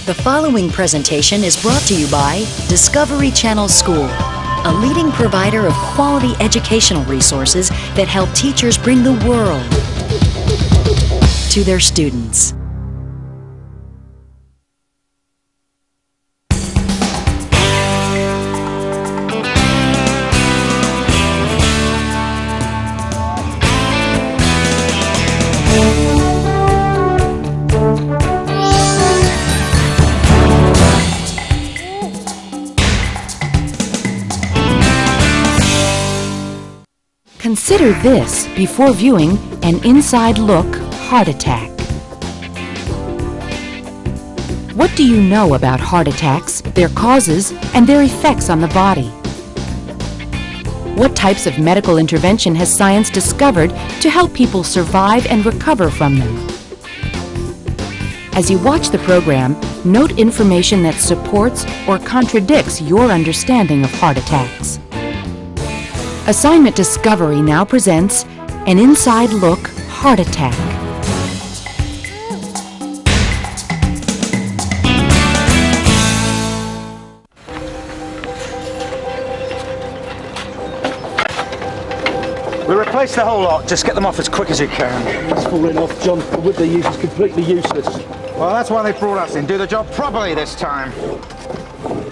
The following presentation is brought to you by Discovery Channel School, a leading provider of quality educational resources that help teachers bring the world to their students. Consider this before viewing an inside look heart attack. What do you know about heart attacks, their causes, and their effects on the body? What types of medical intervention has science discovered to help people survive and recover from them? As you watch the program, note information that supports or contradicts your understanding of heart attacks. Assignment Discovery now presents an inside look heart attack. We replace the whole lot. Just get them off as quick as you can. It's falling off, John. The wood they use is completely useless. Well, that's why they brought us in. Do the job properly this time.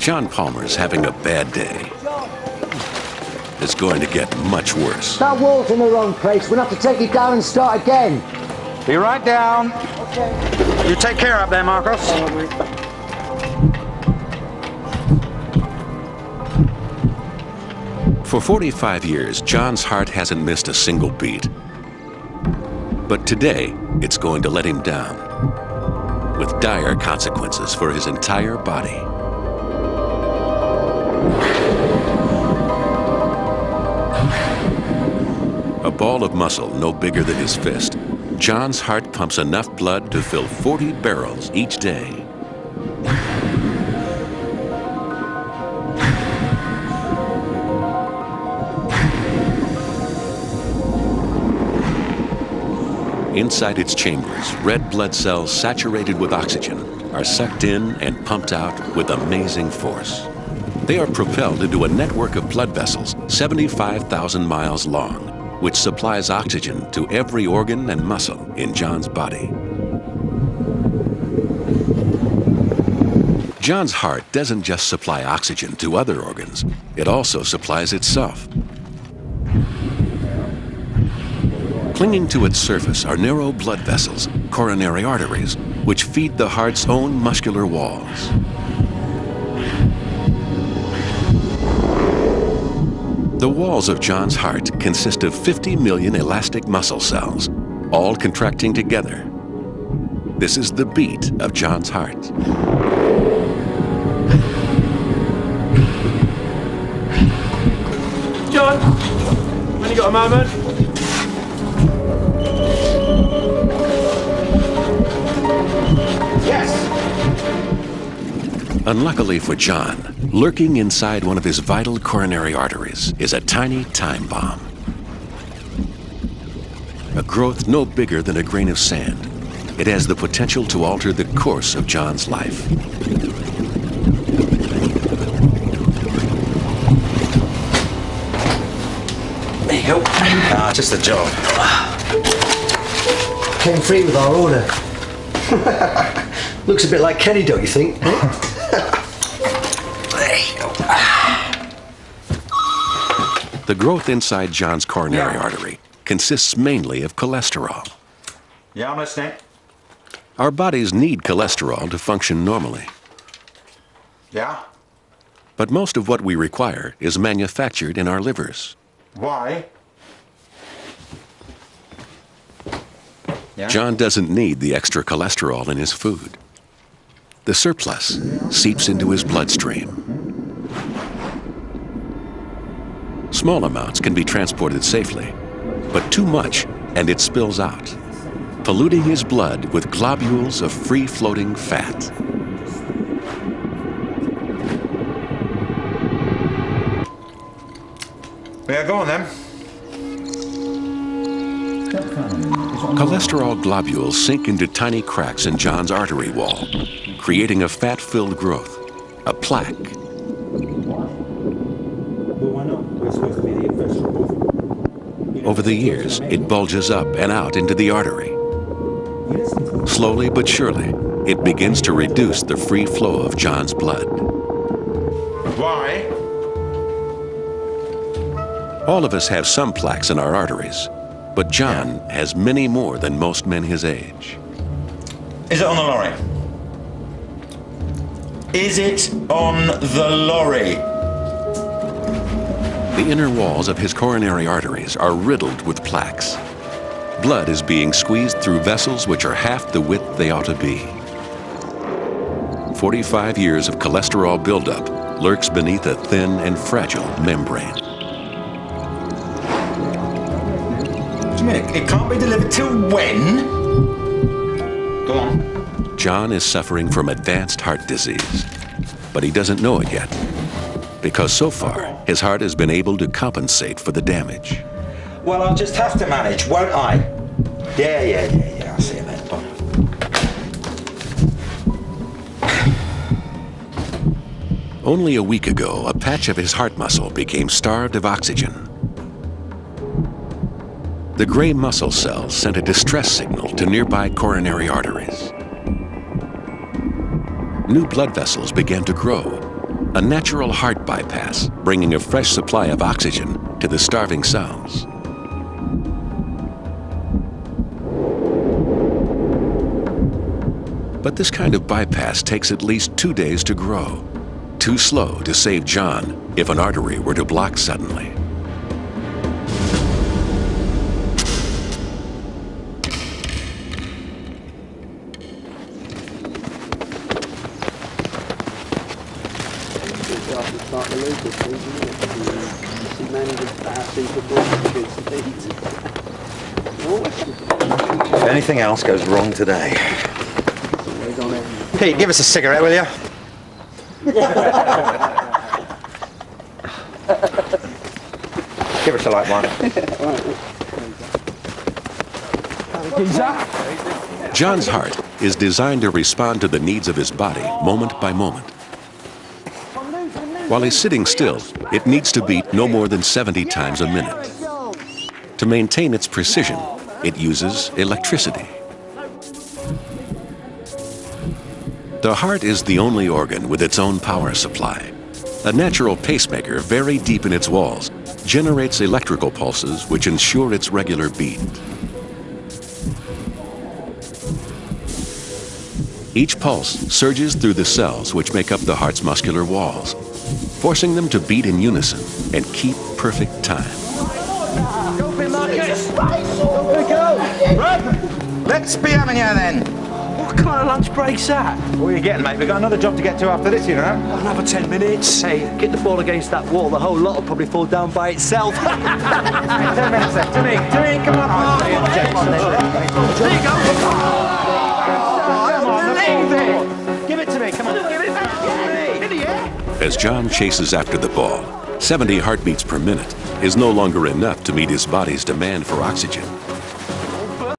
John Palmer's having a bad day. It's going to get much worse. That wall's in the wrong place. We'll have to take it down and start again. Be right down. Okay. You take care up there, Marcos. For 45 years, John's heart hasn't missed a single beat. But today, it's going to let him down, with dire consequences for his entire body. A ball of muscle no bigger than his fist, John's heart pumps enough blood to fill 40 barrels each day. Inside its chambers, red blood cells saturated with oxygen are sucked in and pumped out with amazing force. They are propelled into a network of blood vessels 75,000 miles long, which supplies oxygen to every organ and muscle in John's body. John's heart doesn't just supply oxygen to other organs, it also supplies itself. Clinging to its surface are narrow blood vessels, coronary arteries, which feed the heart's own muscular walls. The walls of John's heart consist of 50 million elastic muscle cells, all contracting together. This is the beat of John's heart. John, when you got a moment? Yes! Unluckily for John, lurking inside one of his vital coronary arteries is a tiny time bomb. A growth no bigger than a grain of sand, it has the potential to alter the course of John's life. There you go. Just a job. Came free with our order. Looks a bit like Kenny, don't you think? The growth inside John's coronary artery consists mainly of cholesterol. Yeah, I'm listening. Our bodies need cholesterol to function normally. Yeah? But most of what we require is manufactured in our livers. Why? Yeah? John doesn't need the extra cholesterol in his food. The surplus seeps into his bloodstream. Small amounts can be transported safely, but too much and it spills out, polluting his blood with globules of free-floating fat. Yeah, go on then. Cholesterol globules sink into tiny cracks in John's artery wall, creating a fat-filled growth, a plaque. Over the years, it bulges up and out into the artery. Slowly but surely, it begins to reduce the free flow of John's blood. Why? All of us have some plaques in our arteries, but John has many more than most men his age. Is it on the lorry? Is it on the lorry? The inner walls of his coronary arteries are riddled with plaques. Blood is being squeezed through vessels which are half the width they ought to be. 45 years of cholesterol buildup lurks beneath a thin and fragile membrane. It can't be delivered till when? Go on. John is suffering from advanced heart disease, but he doesn't know it yet, because so far his heart has been able to compensate for the damage. Well, I'll just have to manage, won't I? Yeah, I'll see you then. Bye. Only a week ago, a patch of his heart muscle became starved of oxygen. The gray muscle cells sent a distress signal to nearby coronary arteries. New blood vessels began to grow, a natural heart bypass, bringing a fresh supply of oxygen to the starving cells. But this kind of bypass takes at least 2 days to grow, too slow to save John if an artery were to block suddenly. If anything else goes wrong today. Pete, give us a cigarette, will you? Give us a light one. John's heart is designed to respond to the needs of his body moment by moment. While he's sitting still, it needs to beat no more than 70 times a minute. To maintain its precision, it uses electricity. The heart is the only organ with its own power supply. A natural pacemaker very deep in its walls generates electrical pulses which ensure its regular beat. Each pulse surges through the cells which make up the heart's muscular walls, forcing them to beat in unison and keep perfect time. Let's be having you then. What kind of lunch break's that? What are you getting, mate? We've got another job to get to after this, you know. Another 10 minutes. Hey, get the ball against that wall. The whole lot will probably fall down by itself. 10 minutes then. To me, come on. There you go. Give it to me, come on. Give it back to me. In the air. As John chases after the ball, 70 heartbeats per minute is no longer enough to meet his body's demand for oxygen.